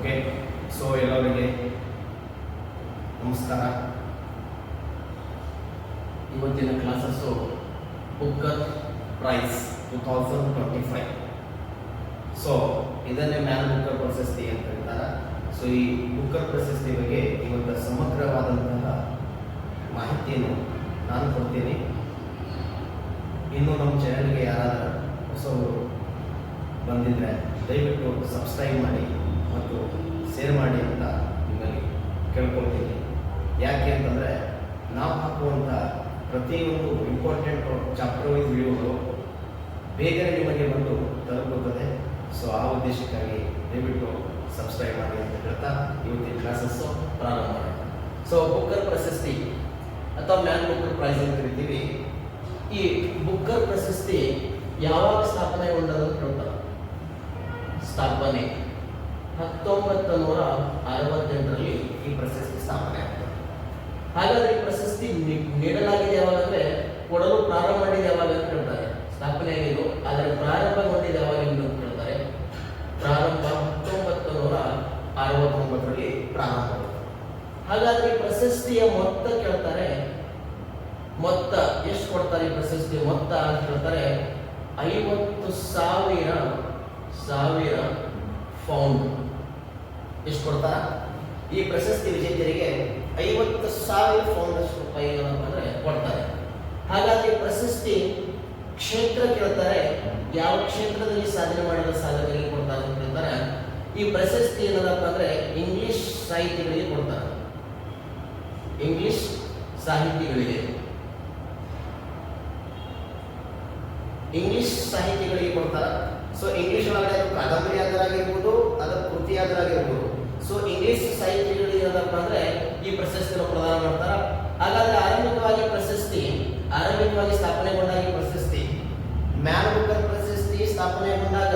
Okay, so ಎಲ್ಲರಿಗೆ ನಮಸ್ಕಾರ. ಇವತ್ತಿನ ಕ್ಲಾಸಸ್ಸು ಬುಕ್ಕರ್ ಪ್ರೈಸ್ 2025. ಸೊ ಇದನ್ನೇ ಮ್ಯಾನ್ ಬುಕ್ಕರ್ ಪ್ರಶಸ್ತಿ ಅಂತ ಹೇಳ್ತಾರೆ. ಸೊ ಈ ಬುಕ್ಕರ್ ಪ್ರಶಸ್ತಿ ಬಗ್ಗೆ ಇವತ್ತು ಸಮಗ್ರವಾದಂತಹ ಮಾಹಿತಿಯನ್ನು ನಾನು ಕೊಡ್ತೀನಿ. ಇನ್ನು ನಮ್ಮ ಚಾನಲ್ಗೆ ಯಾರಾದರೂ ಹೊಸವರು ಬಂದಿದ್ದರೆ ದಯವಿಟ್ಟು ಸಬ್ಸ್ಕ್ರೈಬ್ ಮಾಡಿ ಮತ್ತು ಶೇರ್ ಮಾಡಿ ಅಂತ ನಿಮ್ಮಲ್ಲಿ ಕೇಳ್ಕೊಳ್ತೀನಿ. ಯಾಕೆ ಅಂತಂದರೆ ನಾವು ಹಾಕುವಂಥ ಪ್ರತಿಯೊಂದು ಇಂಪಾರ್ಟೆಂಟ್ ಚಾಪ್ಟರ್ ವೈಸ್ ವಿಡಿಯೋಗಳು ಬೇಗನೆ ನಿಮಗೆ ಬಂದು ತಲುಪುತ್ತದೆ. ಸೊ ಆ ಉದ್ದೇಶಕ್ಕಾಗಿ ದಯವಿಟ್ಟು ಸಬ್ಸ್ಕ್ರೈಬ್ ಮಾಡಿ ಅಂತ ಹೇಳ್ತಾ ಇವತ್ತಿನ ಕ್ಲಾಸಸ್ಸು ಪ್ರಾರಂಭ ಮಾಡಿ. ಸೊ ಬುಕ್ಕರ್ ಪ್ರಶಸ್ತಿ ಅಥವಾ ಮ್ಯಾನ್ ಬುಕ್ಕರ್ ಪ್ರೈಸ್ ಅಂತ ಕರಿತೀವಿ. ಈ ಬುಕ್ಕರ್ ಪ್ರಶಸ್ತಿ ಯಾವಾಗ ಸ್ಥಾಪನೆಗೊಂಡದ್ದು ಹೇಳ್ತಾರೆ. ಸ್ಥಾಪನೆ 1968ರಲ್ಲಿ ಈ ಪ್ರಶಸ್ತಿ ಸ್ಥಾಪನೆ ಆಗ್ತದೆ. ಹಾಗಾದ್ರೆ ಈ ಪ್ರಶಸ್ತಿ ನೀಡಲಾಗಿದೆ ಯಾವಾಗಂದ್ರೆ ಕೊಡಲು ಪ್ರಾರಂಭ ಮಾಡಿದೆ ಯಾವಾಗ ಅಂತ ಹೇಳ್ತಾರೆ. ಸ್ಥಾಪನೆ ಆಗಿದ್ದು ಆದರೆ ಪ್ರಾರಂಭಗೊಂಡಿದೆ ಯಾವಾಗ ಅಂತ ಹೇಳ್ತಾರೆ. ಪ್ರಾರಂಭ 1969ರಲ್ಲಿ ಪ್ರಾರಂಭ. ಹಾಗಾದ್ರೆ ಈ ಪ್ರಶಸ್ತಿಯ ಮೊತ್ತ ಕೇಳ್ತಾರೆ. ಮೊತ್ತ ಎಷ್ಟು ಕೊಡ್ತಾರೆ ಈ ಪ್ರಶಸ್ತಿ ಮೊತ್ತ ಅಂತ ಹೇಳ್ತಾರೆ. 50,000 ಪೌಂಡ್ ಎಷ್ಟು ಕೊಡ್ತಾರ ಈ ಪ್ರಶಸ್ತಿ ವಿಜೇತರಿಗೆ 50,000 ಪೌಂಡ್ ಅಷ್ಟು ರೂಪಾಯಿ ಅಂದ್ರೆ ಕೊಡ್ತಾರೆ. ಹಾಗಾಗಿ ಪ್ರಶಸ್ತಿ ಕ್ಷೇತ್ರ ಕೇಳ್ತಾರೆ. ಯಾವ ಕ್ಷೇತ್ರದಲ್ಲಿ ಸಾಧನೆ ಮಾಡಿದ ಸಾಧನೆಗಳಿಗೆ ಕೊಡ್ತಾರೆ ಅಂತ ಹೇಳ್ತಾರೆ. ಈ ಪ್ರಶಸ್ತಿ ಏನದಪ್ಪ ಅಂದ್ರೆ ಇಂಗ್ಲಿಷ್ ಸಾಹಿತಿಗಳಿಗೆ ಕೊಡ್ತಾರೆ. ಇಂಗ್ಲಿಷ್ ಸಾಹಿತಿಗಳಿಗೆ ಕೊಡ್ತಾರೆ. ಸೊ ಇಂಗ್ಲಿಷ್ ಒಳಗಡೆ ಅದು ಕಾದಂಬರಿ ಆಧಾರಾಗಿರ್ಬೋದು, ಅದರ ಕೃತಿ ಆಧಾರಾಗಿರ್ಬೋದು. ಸೊ ಇಂಗ್ಲಿಷ್ ಸಾಹಿತಿಗಳಿಗೆ ಏನಪ್ಪ ಅಂದ್ರೆ ಈ ಪ್ರಶಸ್ತಿಯನ್ನು ಪ್ರದಾನ ಮಾಡ್ತಾರೆ. ಹಾಗಾದ್ರೆ ಆರಂಭಿಕವಾಗಿ ಸ್ಥಾಪನೆಗೊಂಡಾಗ ಈ ಪ್ರಶಸ್ತಿ ಮ್ಯಾನ್ ಬುಕ್ಕರ್ ಪ್ರಶಸ್ತಿ ಸ್ಥಾಪನೆಗೊಂಡಾಗ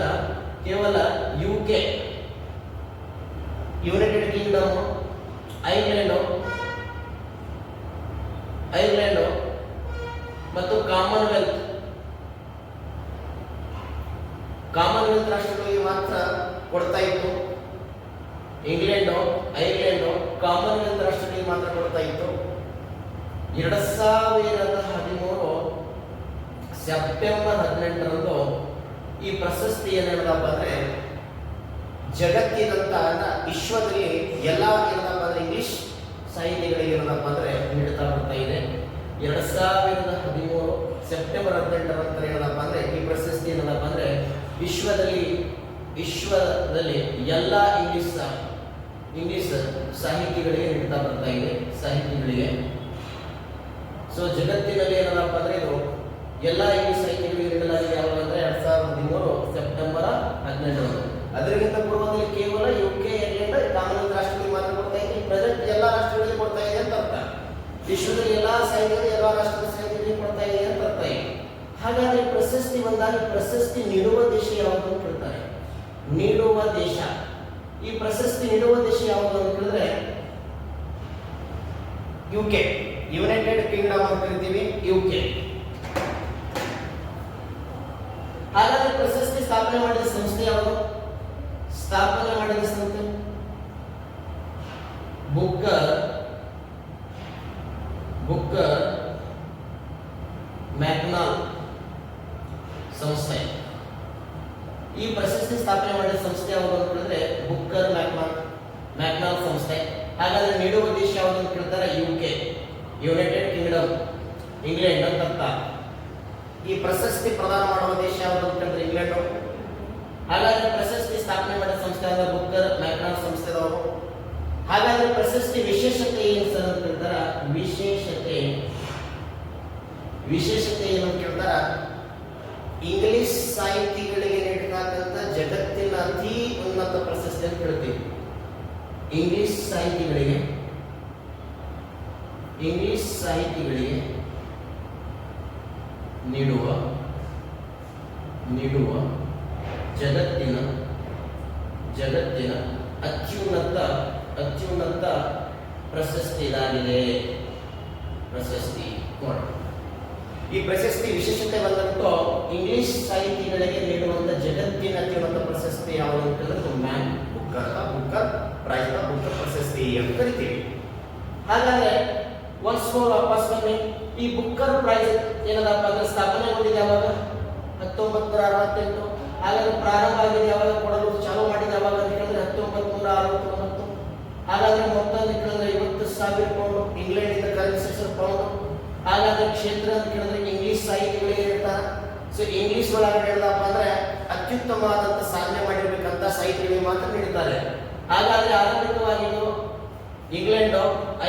ಕೇವಲ UK, ಯುನೈಟೆಡ್ ಕಿಂಗ್ಡಮ್, ಐರ್ಲೆಂಡ್ ಮತ್ತು ಕಾಮನ್ವೆಲ್ತ್ ರಾಷ್ಟ್ರಗಳಿಗೆ ಮಾತ್ರ ಕೊಡ್ತಾ ಇತ್ತು. ಇಂಗ್ಲೆಂಡ್, ಐರ್ಲೆಂಡ್, ಕಾಮನ್ವೆಲ್ತ್ ರಾಷ್ಟ್ರಗಳಿಗೆ ಮಾತ್ರ ಕೊಡ್ತಾ ಇತ್ತು. 2013 ಸೆಪ್ಟೆಂಬರ್ 18ರಂದು ಈ ಪ್ರಶಸ್ತಿ ಏನಪ್ಪ ಅಂದ್ರೆ ಜಗತ್ತಿನಂತ ವಿಶ್ವದಲ್ಲಿ ಎಲ್ಲ ಏನಪ್ಪ ಅಂದ್ರೆ ಇಂಗ್ಲಿಷ್ ಸಾಹಿತಿಗಳಿಗೆ ಏನಪ್ಪ ಅಂದ್ರೆ ನೀಡುತ್ತಾ ಬರ್ತಾ ಇದೆ. 2013 ಸೆಪ್ಟೆಂಬರ್ 18ರಂತರ ಏನಪ್ಪ ಅಂದ್ರೆ ಈ ಪ್ರಶಸ್ತಿ ಏನಪ್ಪ ಅಂದ್ರೆ ವಿಶ್ವದಲ್ಲಿ ಎಲ್ಲ ಇಂಗ್ಲಿಷ್ ಸಾಹಿತಿಗಳಿಗೆ ನೀಡ್ತಾ ಬರ್ತಾ ಇದೆ. ಸಾಹಿತಿಗಳಿಗೆ ಸೊ ಜಗತ್ತಿನಲ್ಲಿ ಏನಪ್ಪ ಅಂದ್ರೆ ಇದು ಎಲ್ಲ ಇಂಗ್ಲಿಷ್ ಸಾಹಿತಿಗಳಿಗೆ ನೀಡಲಾಗಿದೆ. ಯಾವಾಗ ಅಂದ್ರೆ 2013 ಸೆಪ್ಟೆಂಬರ್ 18ರಂದು. ಅದಕ್ಕಿಂತ ಪೂರ್ವದಲ್ಲಿ ಕೇವಲ UK, ಐರ್ಲೆಂಡ್, ಕಾಮನ್ವೆಲ್ತ್ ರಾಷ್ಟ್ರಗಳಿಗೆ ಮಾತ್ರ ಕೊಡ್ತಾ ಇದೆ. ಪ್ರೆಸೆಂಟ್ ಎಲ್ಲ ರಾಷ್ಟ್ರಗಳಿಗೆ ಕೊಡ್ತಾ ಇದೆ ಅಂತ ಅರ್ಥ. ವಿಶ್ವದಲ್ಲಿ ಎಲ್ಲ ಸಾಹಿತಿಗಳು ಎಲ್ಲ ರಾಷ್ಟ್ರದ ಸಾಹಿತಿಗಳಿಗೆ ಕೊಡ್ತಾ ಇದೆ ಅಂತ ಅರ್ಥ ಇದೆ. ಹಾಗಾದ್ರೆ ಪ್ರಶಸ್ತಿ ಬಂದಾಗ ಪ್ರಶಸ್ತಿ ನೀಡುವ ದೇಶ ಯಾವುದು ಅಂತ ಕೇಳ್ತಾರೆ. ನೀಡುವ ದೇಶ, ಈ ಪ್ರಶಸ್ತಿ ನೀಡುವ ದೇಶ ಯಾವುದು ಅಂತ ಕೇಳಿದ್ರೆ UK, ಯುನೈಟೆಡ್ ಕಿಂಗ್ಡಮ್ ಅಂತ ಕರಿತೀವಿ. UK. ಹಾಗಾದ್ರೆ ಪ್ರಶಸ್ತಿ ಸ್ಥಾಪನೆ ಮಾಡಿದ ಸಂಸ್ಥೆ ಯಾವುದು? ಸ್ಥಾಪನೆ ಮಾಡಿದ ಸಂಸ್ಥೆ ಬುಕ್ಕರ್ ಮ್ಯಾಕ್ನಾಲ್ ಸಂಸ್ಥೆ. ಈ ಪ್ರಶಸ್ತಿ ಸ್ಥಾಪನೆ ಮಾಡಿದ ಸಂಸ್ಥೆ ಯಾವುದು ಅಂತ ಹೇಳಿದ್ರೆ ಬುಕ್ಕರ್ ಮ್ಯಾಕ್ನಾಲ್ ಸಂಸ್ಥೆ. ಹಾಗಾದ್ರೆ ನೀಡುವ ದೇಶ ಯಾವುದು ಅಂತ ಕೇಳ್ತಾರೆ. UK, ಯುನೈಟೆಡ್ ಕಿಂಗ್ಡಮ್, ಇಂಗ್ಲೆಂಡ್ ಅಂತ ಅರ್ಥ. ಈ ಪ್ರಶಸ್ತಿ ಪ್ರದಾನ ಮಾಡುವ ದೇಶ ಯಾವುದು ಅಂತ ಹೇಳಿದ್ರೆ ಇಂಗ್ಲೆಂಡ್. ಹಾಗಾದ್ರೆ ಪ್ರಶಸ್ತಿ ಸ್ಥಾಪನೆ ಮಾಡಿದ ಸಂಸ್ಥೆ ಅಂದ್ರೆ ಬುಕ್ಕರ್ ಮ್ಯಾಕ್ನಾಲ್ ಸಂಸ್ಥೆದವರು. ಹಾಗಾದ್ರೆ ಪ್ರಶಸ್ತಿ ವಿಶೇಷತೆ ಏನು ಸರ್ ಅಂತ ಕೇಳ್ತಾರ. ವಿಶೇಷತೆ ಏನು ಅಂತ ಕೇಳ್ತಾರ. ಇಂಗ್ಲಿಷ್ ಸಾಹಿತಿಗಳಿಗೆ ನೀಡತಕ್ಕಂಥ ಜಗತ್ತಿನ ಅತಿ ಉನ್ನತ ಪ್ರಶಸ್ತಿ ಅಂತ ಹೇಳ್ತೀವಿ. ಇಂಗ್ಲಿಷ್ ಸಾಹಿತಿಗಳಿಗೆ ನೀಡುವ ಜಗತ್ತಿನ ಅತ್ಯುನ್ನತ ಪ್ರಶಸ್ತಿ ಇದಾಗಿದೆ. ಪ್ರಶಸ್ತಿ ನೋಡಿ. ಈ ಪ್ರಶಸ್ತಿ ವಿಶೇಷತೆ ಬಂದಂತೂ ಇಂಗ್ಲಿಷ್ ಸಾಹಿತಿಗಳಿಗೆ ನೀಡುವಂತ ಜಗತ್ತಿನ ಅತ್ಯುನ್ನತ ಪ್ರಶಸ್ತಿ ಯಾವುದು ಅಂತ ಹೇಳಿದ್ರೆ ಮ್ಯಾನ್ ಬುಕ್ಕರ್ ಪ್ರೈಸ್ ಬುಕ್ಕರ್ ಪ್ರಶಸ್ತಿ ಅಂತ ಕರಿತೀವಿ. ಹಾಗಾದ್ರೆ ಒನ್ಸ್ ಮೋರ್ ವಾಪಸ್ ಬನ್ನಿ. ಈ ಬುಕ್ಕರ್ ಪ್ರೈಸ್ ಏನದಪ್ಪ ಅಂದ್ರೆ ಸ್ಥಾಪನೆಗೊಂಡಿದೆ ಯಾವಾಗ? 1968. ಹಾಗಾದ್ರೆ ಪ್ರಾರಂಭ ಆಗಿದೆ ಯಾವಾಗ? ಕೊಡಲು ಚಾಲೂ ಮಾಡಿದ ಯಾವಾಗ ಅಂತ ಹೇಳಿದ್ರೆ 1969. ಹಾಗಾದ್ರೆ ಮೊತ್ತ ಅಂತ ಕೇಳಿದ್ರೆ 50,000 ಪೌಂಡ್ ಇಂಗ್ಲೆಂಡ್ ಕರೆನ್ಸಿ ಪೌಂಡ್. ಹಾಗಾದ್ರೆ ಕ್ಷೇತ್ರ ಅಂತ ಕೇಳಿದ್ರೆ ಇಂಗ್ಲಿಷ್ ಸಾಹಿತಿಗಳಿಗೆ ಇರ್ತಾರೆ. ಸೊ ಇಂಗ್ಲಿಷ್ ಒಳಗಡೆ ಹೇಳಪ್ಪ ಅಂದ್ರೆ ಅತ್ಯುತ್ತಮವಾದಂತ ಸಾಧನೆ ಮಾಡಿರ್ಬೇಕಂತ ಸಾಹಿತಿಗಳಿಗೆ ಮಾತ್ರ ನೀಡುತ್ತಾರೆ. ಹಾಗಾದ್ರೆ ಆರಂಭಿಕವಾಗಿ ಇಂಗ್ಲೆಂಡ್,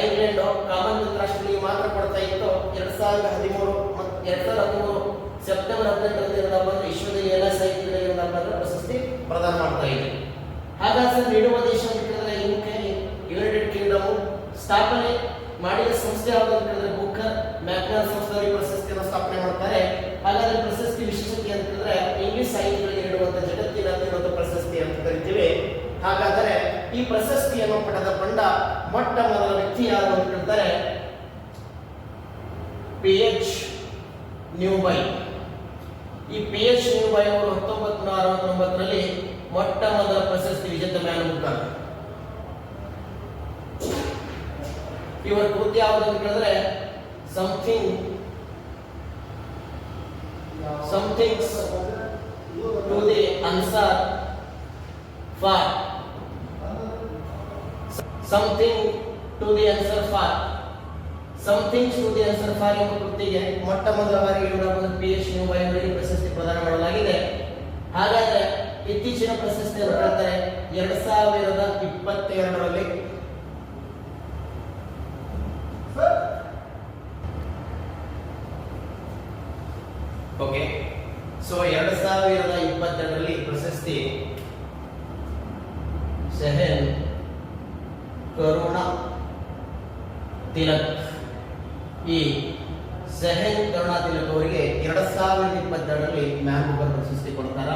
ಐರ್ಲೆಂಡ್ ಕಾಮನ್ವೆಲ್ತ್ ರಾಷ್ಟ್ರಗಳಿಗೆ ಮಾತ್ರ ಕೊಡ್ತಾ ಇತ್ತು. 2013 ಮತ್ತು 2013 ಸೆಪ್ಟೆಂಬರ್ 18ರಂದು ಏನಪ್ಪ ಅಂದ್ರೆ ವಿಶ್ವದಲ್ಲಿ ಎಲ್ಲ ಸಾಹಿತಿಗಳಿಗೆ ಏನಪ್ಪ ಅಂದ್ರೆ ಪ್ರಶಸ್ತಿ ಪ್ರದಾನ ಮಾಡ್ತಾ ಇದೆ. ಹಾಗಾದ್ರೆ ನೀಡುವ ದೇಶ ಅಂತ ಕೇಳಿದ್ರೆ ಯುಕೆ, ಯುನೈಟೆಡ್ ಕಿಂಗ್ಡಮ್. ಸ್ಥಾಪನೆ ಮಾಡಿದ ಸಂಸ್ಥೆ ಯಾವುದು ಅಂತ ಹೇಳಿದ್ರೆ ಬುಕ್ಕರ್ ಮ್ಯಾಕ್ನಾಲ್ ಸಂಸ್ಥೆ ಪ್ರಶಸ್ತಿಯನ್ನು ಸ್ಥಾಪನೆ ಮಾಡ್ತಾರೆ. ಹಾಗಾದ್ರೆ ಪ್ರಶಸ್ತಿ ವಿಶೇಷತೆ ಅಂತ ಹೇಳಿದ್ರೆ ಇಂಗ್ಲಿಷ್ ಸಾಹಿತ್ಯಗಳಿಗೆ ನೀಡುವಂತ ಜಗತ್ತಿನ ಅತ್ಯುನ್ನತ ಪ್ರಶಸ್ತಿ ಅಂತ ಕರಿತೀವಿ. ಹಾಗಾದರೆ ಈ ಪ್ರಶಸ್ತಿಯನ್ನು ಪಡೆದುಕೊಂಡ ಮೊಟ್ಟ ಮೊದಲ ವ್ಯಕ್ತಿ ಯಾರು ಅಂತ ಹೇಳ್ತಾರೆ? ಪಿ.ಎಚ್. ನ್ಯೂಬೈ. ಈ ಪಿ.ಎಚ್. ನ್ಯೂಬೈ ಅವರು 1969ರಲ್ಲಿ ಮೊಟ್ಟ ಮೊದಲ ಪ್ರಶಸ್ತಿ ವಿಜೇತ ಮ್ಯಾನ್ ಬುಕ್ಕರ್. ಇವರ ಕೃತಿ ಯಾವುದು ಅಂತ ಹೇಳಿದ್ರೆ something to the answer for something to the answer for ಎಂಬ ಕೃತಿಗೆ ಮೊಟ್ಟ ಮೊದಲ ಬಾರಿಗೆ ಪಿ.ಎಚ್. ನ್ಯೂಬೈ ಅವರಿಗೆ ಪ್ರಶಸ್ತಿ ಪ್ರದಾನ ಮಾಡಲಾಗಿದೆ. ಹಾಗಾದ್ರೆ ಇತ್ತೀಚಿನ ಪ್ರಶಸ್ತಿ ಅಂತ ಹೇಳ್ತಾರೆ 2022ರಲ್ಲಿ ಓಕೆ. ಸೊ 2022ರಲ್ಲಿ ಪ್ರಶಸ್ತಿ ಸೆಹೆನ್ ಕರುಣಾ ತಿಲಕ್. ಈ ಸೆಹೆನ್ ಕರುಣಾ ತಿಲಕ್ ಅವರಿಗೆ 2022ರಲ್ಲಿ ಮ್ಯಾನ್ ಬುಕ್ಕರ್ ಪ್ರಶಸ್ತಿ ಕೊಡ್ತಾರ.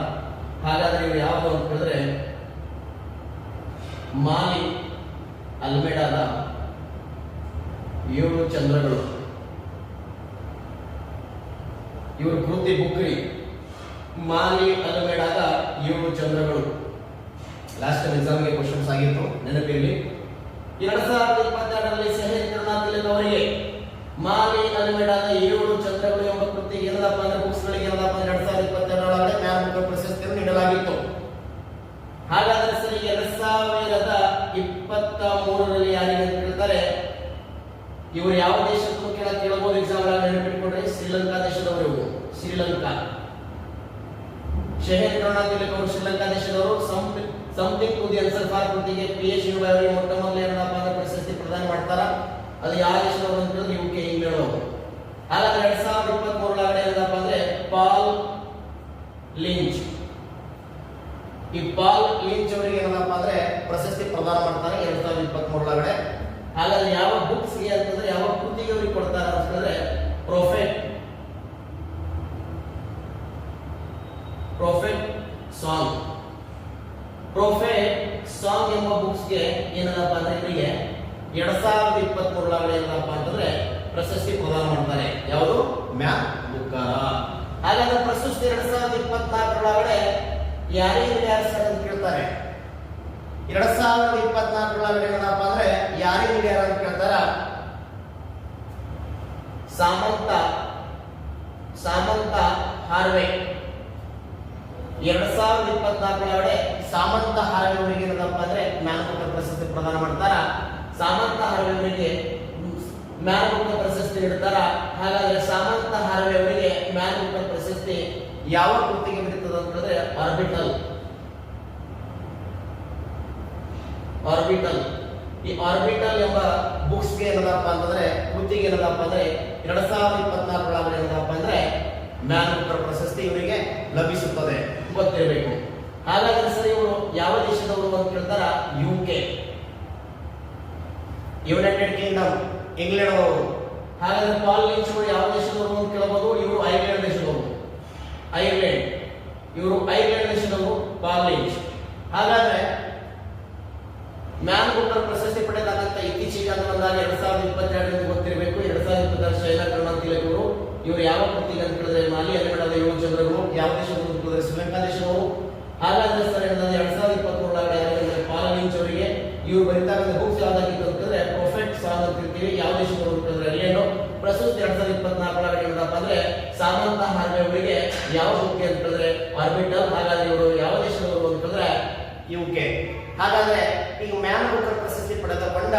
ಹಾಗಾದ್ರೆ ಇವರು ಯಾವುದು ಅಂತ ಹೇಳಿದ್ರೆ ಮಾಲಿ ಅಲ್ಮೆಡಾದ 7 ಚಂದ್ರಗಳು. ಇವರು ಕೃತಿ ಬುಕ್ರಿ ಮಾಲಿ ಅಲ್ಮೆಡಾದ 7 ಚಂದ್ರಗಳು. ಲಾಸ್ಟ್ ಎಕ್ಸಾಮ್ಗೆ ಕ್ವಶನ್ಸ್ ಆಗಿತ್ತು, ನೆನಪಿರಲಿ. 2022ರಲ್ಲಿ ಸೆಹೆನ್ ಕರುಣಾ ತಿಲಕ್ ಅವರಿಗೆ ಮಾಲಿ ಅಲ್ಮೆಡಾದ 7 ಚಂದ್ರಗಳು ಎಂಬ ಕೃತಿಗೆ ಏನದಪ್ಪ ಅಂದ್ರೆ ಬುಕ್ಸ್ ಗಳಿಗೆ ಏನದಪ್ಪ ಅಂದ್ರೆ 2022 ಮ್ಯಾನ್ ಬುಕ್ಕರ್ ಪ್ರಶಸ್ತಿಯನ್ನು ನೀಡಲಾಗಿತ್ತು. ಹಾಗಾದ್ರೆ ಸರಿ 2023ರಲ್ಲಿ ಯಾರಿಗೆ ಅಂತ ಕೇಳ್ತಾರೆ? ಇವರು ಯಾವ ದೇಶಕ್ಕೂ ಕೇಳಬಹುದು ಎಕ್ಸಾಮ್ ನೆನಪಿಟ್ಕೊಂಡ್ರೆ ಶ್ರೀಲಂಕಾ ದೇಶದವರು. ಶ್ರೀಲಂಕಾ ಸೆಹೆನ್ ಕರುಣಾ ತಿಲಕ್ ಅವರು ಶ್ರೀಲಂಕಾ ದೇಶದವರು. Something to the answer for ಕೃತಿಗೆ PH. ನ್ಯೂಬೈ ಅವರಿಗೆ ಮೊಟ್ಟ ಮೊದಲ ಏನಪ್ಪ ಅಂದ್ರೆ ಪ್ರಶಸ್ತಿ ಪ್ರದಾನ ಮಾಡ್ತಾರ. ಅದು ಯಾವ ದೇಶದವರು ಅಂತ ಹೇಳಿದ್ರೆ ಯುಕೆ, ಇಂಗ್ಲೆಂಡ್ ಅವರು. ಹಾಗಾದ್ರೆ 2023 ಏನಪ್ಪ ಅಂದ್ರೆ ಪಾಲ್ ಲಿಂಚ್. ಈ ಪಾಲ್ ಲಿಂಚ್ ಅವರಿಗೆ ಏನಪ್ಪ ಅಂದ್ರೆ ಪ್ರಶಸ್ತಿ ಪ್ರದಾನ ಮಾಡ್ತಾರೆ 2023. ಹಾಗಾದ್ರೆ ಯಾವ ಬುಕ್ಸ್ ಗೆ ಅಂತಂದ್ರೆ ಯಾವ ಕೃತಿಗೆ ಅವರಿಗೆ ಕೊಡ್ತಾರೆ ಅಂತ ಹೇಳಿದ್ರೆ ಪ್ರೊಫೆಟ್ ಸಾಂಗ್ ಎಂಬ ಬುಕ್ಸ್ ಗೆ ಏನಪ್ಪ ಅಂದ್ರೆ ಇವರಿಗೆ 2023 ಏನಪ್ಪ ಅಂತಂದ್ರೆ ಪ್ರಶಸ್ತಿ ಪ್ರದಾನ ಮಾಡ್ತಾರೆ. ಯಾವುದು? Man Booker. ಹಾಗಾದ್ರೆ ಪ್ರಶಸ್ತಿ 2024 ಯಾರಿಗೆ ಯಾರು ಅಂತ ಕೇಳ್ತಾರೆ? 2024 ಏನಪ್ಪ ಅಂದ್ರೆ ಯಾರಿಗೆ ಯಾರು ಅಂತ ಕೇಳ್ತಾರ? ಸಾಮಂತ ಹಾರ್ವೆ. 2024 ಸಾಮಂತ ಹಾರ್ವೆ ಅವರಿಗೆ ಏನಪ್ಪ ಅಂದ್ರೆ ಮ್ಯಾನ್ ಬುಕ್ಕರ್ ಪ್ರಶಸ್ತಿ ಪ್ರದಾನ ಮಾಡ್ತಾರ. ಸಾಮಂತ ಹಾರ್ವೆ ಅವರಿಗೆ ಮ್ಯಾನ್ ಬುಕ್ಕರ್ ಪ್ರಶಸ್ತಿ ನೀಡ್ತಾರ. ಹಾಗಾದ್ರೆ ಸಾಮಂತ ಹಾರ್ವೆ ಅವರಿಗೆ ಮ್ಯಾನ್ ಬುಕ್ಕರ್ ಪ್ರಶಸ್ತಿ ಯಾವ ಕೃತಿಗೆ ನೀಡುತ್ತದೆ ಅಂತ ಹೇಳಿದ್ರೆ ಆರ್ಬಿಟಲ್. ಈ ಆರ್ಬಿಟಲ್ ಎಂಬ ಬುಕ್ಸ್ ಗೆ ಏನದಪ್ಪ ಅಂತಂದ್ರೆ ಕೃತಿಗೆ ಏನದಪ್ಪ ಅಂದ್ರೆ 2024 ಏನದಪ್ಪ ಅಂದ್ರೆ ಮ್ಯಾನ್ ಬುಕ್ಕರ್ ಪ್ರಶಸ್ತಿ ಇವರಿಗೆ ಲಭಿಸುತ್ತದೆ, ಗೊತ್ತಿರಬೇಕು. ಹಾಗಾದ್ರೆ ಸರ್ ಇವರು ಯಾವ ದೇಶದವರು ಅಂತ ಕೇಳ್ತಾರ? ಯುಕೆ, ಯುನೈಟೆಡ್ ಕಿಂಗ್ಡಮ್, ಇಂಗ್ಲೆಂಡ್ ಅವರು. ಹಾಗಾದ್ರೆ ಪಾಲ್ ಲಿಂಚ್ ಅವರು ಯಾವ ದೇಶದವರು ಅಂತ ಕೇಳಬಹುದು? ಇವರು ಐರ್ಲೆಂಡ್ ದೇಶದವರು. ಇವರು ಐರ್ಲೆಂಡ್ ದೇಶದವರು ಪಾಲ್ ಲಿಂಚ್. ಹಾಗಾದ್ರೆ ಮ್ಯಾನ್ ಬುಕ್ಕರ್ ಪ್ರಶಸ್ತಿ ಪಡೆದಾಗಂತ ಇತ್ತೀಚೆಗೆ ಅಂತ ಬಂದಾಗ 2022 ಗೊತ್ತಿರಬೇಕು. 2022 ಸೆಹೆನ್ ಕರುಣಾ ತಿಲಕ್ ಅವರು ಇವರು ಯಾವ ಕೃತಿಗೆ ಅಂತ ಹೇಳಿದ್ರೆ ಮಾಲಿ ಅಲ್ಮೆಡಾದ 7 ಚಂದ್ರಗಳು. ಯಾವ ದೇಶದವರು ಅಂತ ಶ್ರೀಲಂಕಾ ದೇಶದವರು. ಹಾಗಾದ್ರೆ ಸರ್ 2023 ಪಾಲ್ ಲಿಂಚ್ ಅವರಿಗೆ ಇವ್ರು ಬರೀತಾರೆ ಬುಕ್ಸ್ ಯಾವ್ದಾಗಿತ್ತು ಅಂತಂದ್ರೆ ಪರ್ಫೆಕ್ಟ್ ಸಾಂಗ್ ಅಂತ ಹೇಳ್ತೀವಿ. ಯಾವ ದೇಶದವರು ಅಂತಂದ್ರೆ ಏನು ಪ್ರಸ್ತುತ 2024 ಒಳಗಡೆ ಏನಪ್ಪ ಅಂದ್ರೆ ಸಾಮಂತ ಹಾರ್ವೆ ಅವರಿಗೆ ಯಾವ ಬುಕ್ ಅಂತಂದ್ರೆ ಆರ್ಬಿಟಲ್. ಹಾಗಾದ್ರೆ ಇವರು ಯಾವ ದೇಶದವರು ಅಂತಂದ್ರೆ UK. ಹಾಗಾದ್ರೆ ಈಗ ಮ್ಯಾನ್ ಬುಕರ್ ಪ್ರಶಸ್ತಿ ಪಡೆದುಕೊಂಡ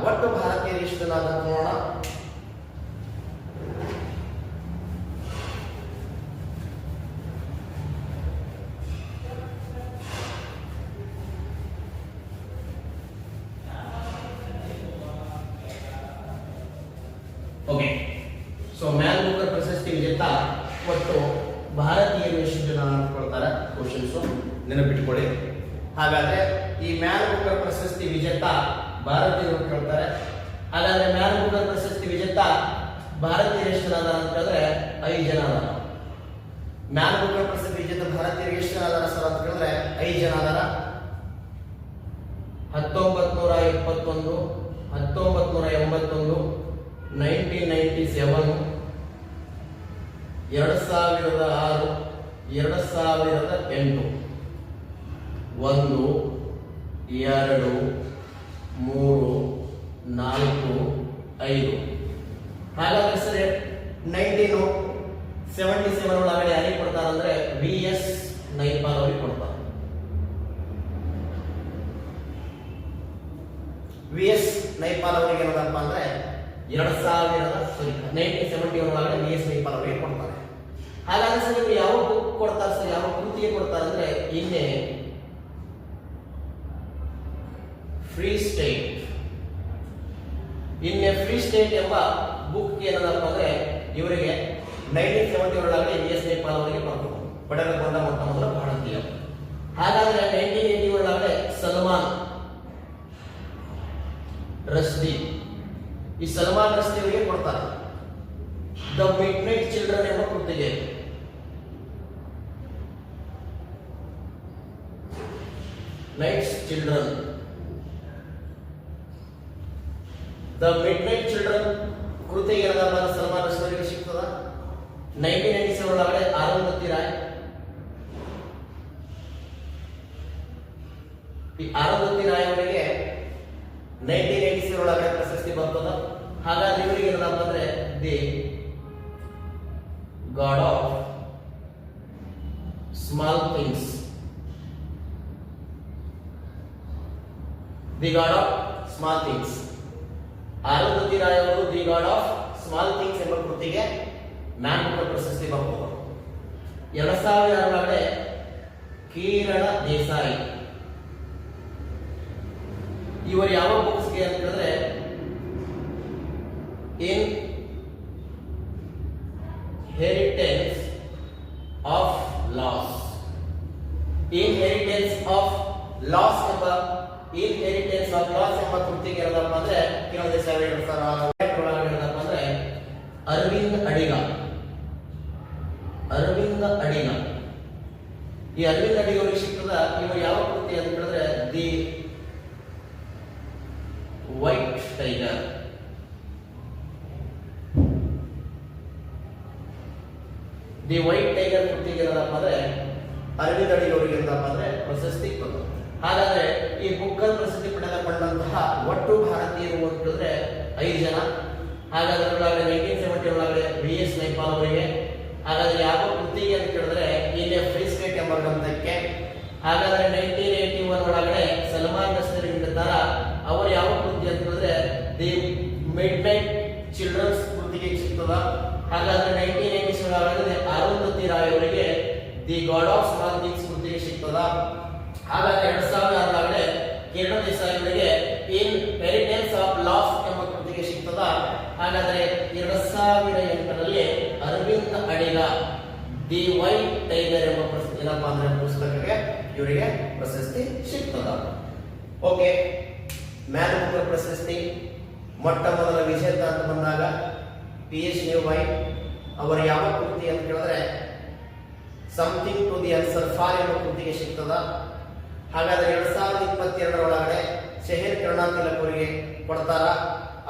ಒಟ್ಟು ಭಾರತೀಯರು ಎಷ್ಟು ಜನ ಅಂತ ನೋಡೋಣ. ಓಕೆ, ಸೊ ಮ್ಯಾನ್ ಬುಕರ್ ಪ್ರಶಸ್ತಿ ವಿಜೇತ ಒಟ್ಟು ಭಾರತೀಯರು ಎಷ್ಟು ಜನ ಅಂದ್ಕೊಳ್ತಾರೆ ಕ್ವಶನ್ಸ್ ನೆನಪಿಟ್ಕೊಳ್ಳಿ. ಹಾಗಾದ್ರೆ ಈ ಮ್ಯಾನ್ ಬುಕರ್ ಪ್ರಶಸ್ತಿ ವಿಜೇತ ಭಾರತೀಯರು ಕೇಳ್ತಾರೆ. ಹಾಗಾದ್ರೆ ಮ್ಯಾನ್ ಬುಕರ್ ಪ್ರಶಸ್ತಿ ವಿಜೇತ ಭಾರತೀಯರು ಎಷ್ಟು ಜನ ಅಂತ ಹೇಳಿದ್ರೆ 5 ಜನ ಅದಾರ. ಮ್ಯಾನ್ ಬುಕರ್ ಪ್ರಶಸ್ತಿ ವಿಜೇತ ಭಾರತೀಯರು ಎಷ್ಟು ಜನ ಅದಾರ ಸರ್ ಅಂತ ಹೇಳಿದ್ರೆ 5 ಜನ ಅದಾರ. 1971, 1981, 1997, 2006, 2008, 1, 2, 3, 4, 5. ಹಾಗಾದ್ರೆ ಸರಿ 1977 ಒಳಗಡೆ ಯಾರಿಗೆ ಕೊಡ್ತಾರೆ ಅಂದ್ರೆ VS ನೈಪಾಲ್ ಅವರಿಗೆ ಕೊಡ್ತಾರೆ. VS ನೈಪಾಲ್ ಅವರಿಗೆ ಏನಪ್ಪ ಅಂದ್ರೆ 1971 ಒಳಗಡೆ VS ನೈಪಾಲ್ ಅವರಿಗೆ ಕೊಡ್ತಾರೆ. ಹಾಗಾದ್ರೆ ಸರ್ ಇವರು ಯಾವ ಬುಕ್ ಕೊಡ್ತಾರೆ ಸರ್, ಯಾವ ಕೃತಿಗೆ ಕೊಡ್ತಾರೆ ಅಂದ್ರೆ ಇನ್ನೇ ಫ್ರೀ ಸ್ಟೇಟ್. ಇನ್ನೇ ಫ್ರೀ ಸ್ಟೇಟ್ ಎಂಬ ಬುಕ್ ಏನಪ್ಪ ಅಂದ್ರೆ ಇವರಿಗೆ 1970 ಒಳಗಡೆ VS ನೈಪಾಲ್ ಅವರಿಗೆ ಪಡೆದುಕೊಂಡ ಮೊಟ್ಟ ಮೊದಲ ಭಾರತೀಯ. ಹಾಗಾದ್ರೆ 1980 ಒಳಗಡೆ ಸಲ್ಮಾನ್ ರಶ್ದಿ, ಈ ಸಲ್ಮಾನ್ ರಶ್ದಿ ಅವರಿಗೆ ಕೊಡ್ತಾರೆ ದ ಮಿಡ್ ನೈಟ್ ಚಿಲ್ಡ್ರನ್ ಎಂಬ ಕೃತಿಗೆ. Nights children, the midnight children ಕೃತಿಗೆ ಏನಪ್ಪ ಸಲ್ಮಾನ್ ರಶ್ದಿ ಅವರಿಗೆ ಸಿಗ್ತದ. 1997 ಒಳಗಡೆ ಅರುಂಧತಿ ರಾಯ್, ಈ ಅರುಂಧತಿ ರಾಯ್ ಅವರಿಗೆ 1987 ಒಳಗಡೆ ಪ್ರಶಸ್ತಿ ಬರ್ತದ. ಹಾಗಾದ್ರೆ ಇವರಿಗೆ ಏನಪ್ಪ ಅಂದ್ರೆ the god of small things, the god of small things. Arundhati Roy ಅವರು the god of small things ಎಂಬ ಕೃತಿಗೆ ಮ್ಯಾನ್ ಬುಕರ್ ಪ್ರಶಸ್ತಿ ಬರ್ತದ. 2000 ಒಳಗಡೆ ಕಿರಣ ದೇಸಾಯಿ ಇವರು ಯಾವ ಬುಕ್ಸ್ಗೆ ಅಂತ ಹೇಳಿದ್ರೆ inheritance of loss, inheritance of loss ಎಂಬ ಇನ್ಹೆರಿಟೆನ್ಸ್ ಆಫ್ ಲಾಸ್ ಎಂಬ ಕೃತಿಗೆ ಏನಪ್ಪ ಅಂದ್ರೆ ಕಿರಣ ದೇಸಾಯಿ 2006 ಒಳಗಡೆ ಏನಪ್ಪ ಅಂದ್ರೆ ಅರವಿಂದ್ ಅಡಿಗ. ಅರವಿಂದ ಅಡಿಗ, ಈ ಅರವಿಂದ್ ಅಡಿಗ ಅವರಿಗೆ ಸಿಗ್ತದ. ಇವರು ಯಾವ ಕೃತಿ ಅಂತ ಹೇಳಿದ್ರೆ the white tiger. The white tiger ಕೃತಿಗೆ ಏನಪ್ಪ ಅಂದ್ರೆ ಅರವಿಂದ್ ಅಡಿಗ ಅವರಿಗೆ ಏನಪ್ಪ ಅಂದ್ರೆ ಪ್ರಶಸ್ತಿ ಕೊಟ್ಟರು. ಹಾಗಾದ್ರೆ ಈ ಬುಕ್ಕರ್ ಪ್ರಶಸ್ತಿ ಪಡೆದುಕೊಂಡಂತಹ ಒಟ್ಟು ಭಾರತೀಯರು ಅಂತ ಹೇಳಿದ್ರೆ 5 ಜನ. ಹಾಗಾದ್ರೆ 1970 ಒಳಗಡೆ VS ನೈಪಾಲ್ ಅವರಿಗೆ. ಹಾಗಾದ್ರೆ ಯಾವ ಕೃತಿಗೆ ಅಂತ ಹೇಳಿದ್ರೆ ಇಲ್ಲಿ ಫ್ರೀ ಸ್ಟೇಟ್ ಎಂಬ ಗ್ರಂಥಕ್ಕೆ. ಹಾಗಾದ್ರೆ 1981 ಒಳಗಡೆ ಸಲ್ಮಾನ್ ರಶ್ದಿ ನೀಡಿದ್ದಾರ. ಅವರು ಯಾವ ಕೃತಿ ಅಂತ ಹೇಳಿದ್ರೆ ದಿ ಮಿಡ್ ನೈಟ್ ಚಿಲ್ಡ್ರನ್ಸ್ ಕೃತಿಗೆ ಸಿಗ್ತದ. ಹಾಗಾದ್ರೆ 1987 ಒಳಗಡೆ ಅರುಂಧತಿ ರಾಯ್ ಅವರಿಗೆ the god of small things ಕೃತಿಗೆ ಸಿಗ್ತದ. ಹಾಗಾದ್ರೆ 2006 ಒಳಗಡೆ ಕಿರಣ ದೇಸಾಯಿ ಅವರಿಗೆ ಇನ್ ಹೆರಿಟೆನ್ಸ್ ಆಫ್ ಲಾಸ್ ಎಂಬ ಕೃತಿಗೆ ಸಿಗ್ತದ. ಹಾಗಾದ್ರೆ 2008ರಲ್ಲಿ ಅರವಿಂದ್ ಅಡಿಗ ದಿ ವೈಟ್ ಟೈಗರ್ ಎಂಬ ಏನಪ್ಪ ಅಂದ್ರೆ ಪುಸ್ತಕಕ್ಕೆ ಇವರಿಗೆ ಪ್ರಶಸ್ತಿ ಸಿಗ್ತದ. ಓಕೆ, ಮ್ಯಾನ್ ಬುಕರ್ ಪ್ರಶಸ್ತಿ ಮೊಟ್ಟ ಮೊದಲ ವಿಜೇತ ಅಂತ ಬಂದಾಗ PH ನ್ಯೂಮನ್ ಅವರ ಯಾವ ಕೃತಿ ಅಂತ ಹೇಳಿದ್ರೆ something to the answer for ಎಂಬ ಕೃತಿಗೆ ಸಿಗ್ತದ. ಹಾಗಾದ್ರೆ 2022 ಒಳಗಡೆ ಶಹೀರ್ ಕರುಣಾತಿಲಕ್ ಅವರಿಗೆ ಕೊಡ್ತಾರ.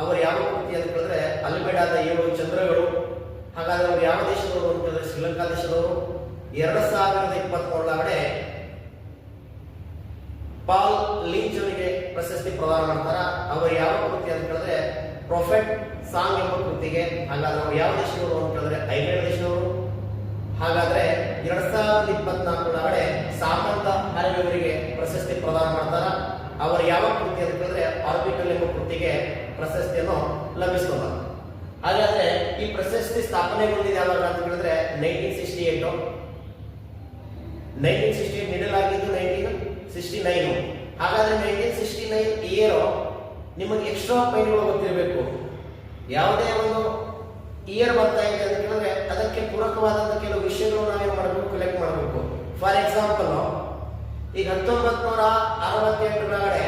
ಅವರು ಯಾವ ಕೃತಿ ಅಂತ ಹೇಳಿದ್ರೆ ಅಲ್ಮೆಡಾದ 7 ಚಂದ್ರಗಳು. ಹಾಗಾದ್ರೆ ಅವರು ಯಾವ ದೇಶದವರು ಅಂತ ಹೇಳಿದ್ರೆ ಶ್ರೀಲಂಕಾ ದೇಶದವರು. 2023 ಒಳಗಡೆ ಪಾಲ್ ಲಿಂಚ್ ಅವರಿಗೆ ಪ್ರಶಸ್ತಿ ಪ್ರದಾನ ಮಾಡ್ತಾರ. ಅವರು ಯಾವ ಕೃತಿ ಅಂತ ಹೇಳಿದ್ರೆ ಪ್ರೊಫೆಟ್ ಸಾಂಗ್ ಎಂಬ ಕೃತಿಗೆ. ಹಾಗಾದ್ರೆ ಅವರು ಯಾವ ದೇಶದವರು ಅಂತ ಹೇಳಿದ್ರೆ ಐರ್ಲೆಂಡ್ ದೇಶದವರು. ಹಾಗಾದ್ರೆ 2024 ಒಳಗಡೆ ಸಾಮಂತ ಹರವಿ ಅವರಿಗೆ ಪ್ರಶಸ್ತಿ ಪ್ರದಾನ ಮಾಡ್ತಾರ. ಅವರು ಯಾವ ಕೃತಿ ಅಂತ ಹೇಳಿದ್ರೆ ಆರ್ಬಿಟಲ್ ಎಂಬ ಕೃತಿಗೆ ಪ್ರಶಸ್ತಿಯನ್ನು ಲಭಿಸ್ತದ. ಹಾಗಾದ್ರೆ ಈ ಪ್ರಶಸ್ತಿ ಸ್ಥಾಪನೆಗೊಂಡಿದೆ ಯಾವಾಗ ಅಂತ ಹೇಳಿದ್ರೆ 1968 ನೀಡಲಾಗಿದ್ದು 1969. ಹಾಗಾದ್ರೆ 1969 ಇಯರ್ ನಿಮಗೆ ಎಕ್ಸ್ಟ್ರಾ ಪಾಯಿಂಟ್ಗಳು ಗೊತ್ತಿರಬೇಕು. ಯಾವುದೇ ಒಂದು ಇಯರ್ ಬರ್ತಾ ಇದೆ ಅಂತ ಹೇಳಿದ್ರೆ ಅದಕ್ಕೆ ಪೂರಕವಾದಂತ ಕೆಲವು ವಿಷಯಗಳು ನಾವೇನು ಮಾಡಬೇಕು, ಕಲೆಕ್ಟ್ ಮಾಡಬೇಕು. ಫಾರ್ ಎಕ್ಸಾಂಪಲ್ ಈಗ 1968 ಒಳಗಡೆ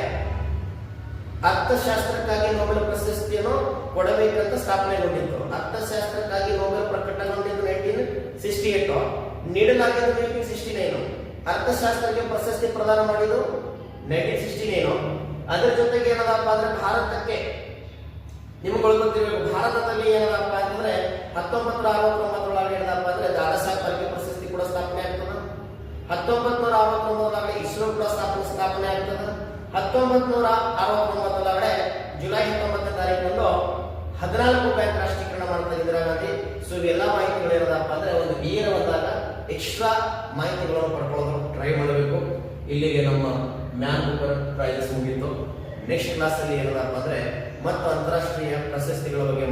ಅರ್ಥಶಾಸ್ತ್ರಕ್ಕಾಗಿ ನೊಬೆಲ್ ಪ್ರಶಸ್ತಿಯನ್ನು ಕೊಡಬೇಕಂತ ಸ್ಥಾಪನೆಗೊಂಡಿತ್ತು. ಅರ್ಥಶಾಸ್ತ್ರಕ್ಕಾಗಿ ನೊಬೆಲ್ ಪ್ರಕಟಗೊಂಡಿದ್ದು 1968, ನೀಡಲಾಗಿದ್ದು 1969. ಅರ್ಥಶಾಸ್ತ್ರಕ್ಕೆ ಪ್ರಶಸ್ತಿ ಪ್ರದಾನ ಮಾಡಿದ್ದು 1969. ಅದರ ಜೊತೆಗೆ ಏನದಪ್ಪ ಅಂದ್ರೆ ಭಾರತಕ್ಕೆ ನಿಮ್ಗೆ ಗೊತ್ತಿರಬೇಕು, ಭಾರತದಲ್ಲಿ ಏನದಪ್ಪ ಅಂತಂದ್ರೆ 1969 ಒಳಗೆ ಏನದಪ್ಪ ಅಂದ್ರೆ ದಾದಾ ಸಾಹೇಬ್ ಫಾಲ್ಕೆ ಪ್ರಶಸ್ತಿ ಕೂಡ ಸ್ಥಾಪನೆ ಆಗ್ತದ. 1969 ಒಳಗಡೆ ಇಸ್ರೋ ಕೂಡ ಸ್ಥಾಪನೆ ಆಗ್ತದ. 1969 ಒಳಗಡೆ ಜುಲೈ 19ನೇ ತಾರೀಕಂದು 14 ಬ್ಯಾಂಕ್ ರಾಷ್ಟ್ರೀಕರಣ ಮಾಡ್ತಾ ಇಂದಿರಾ ಗಾಂಧಿ. ಸೊ ಇವೆಲ್ಲ ಮಾಹಿತಿಗಳು ಏನದಪ್ಪ ಅಂದ್ರೆ ಒಂದು ಇಯರ್ ಬಂದಾಗ ಎಕ್ಸ್ಟ್ರಾ ಮಾಹಿತಿಗಳನ್ನು ಪಡ್ಕೊಳ್ಳೋದು ಟ್ರೈ ಮಾಡಬೇಕು. ಇಲ್ಲಿಗೆ ನಮ್ಮ ಮ್ಯಾನ್ ಬುಕರ್ ಪ್ರೈಸಸ್ ಮುಗಿತು. ನೆಕ್ಸ್ಟ್ ಕ್ಲಾಸ್ ಅಲ್ಲಿ ಏನದಪ್ಪ ಅಂದ್ರೆ ಮತ್ತು ಅಂತಾರಾಷ್ಟ್ರೀಯ ಪ್ರಶಸ್ತಿಗಳ ಬಗ್ಗೆ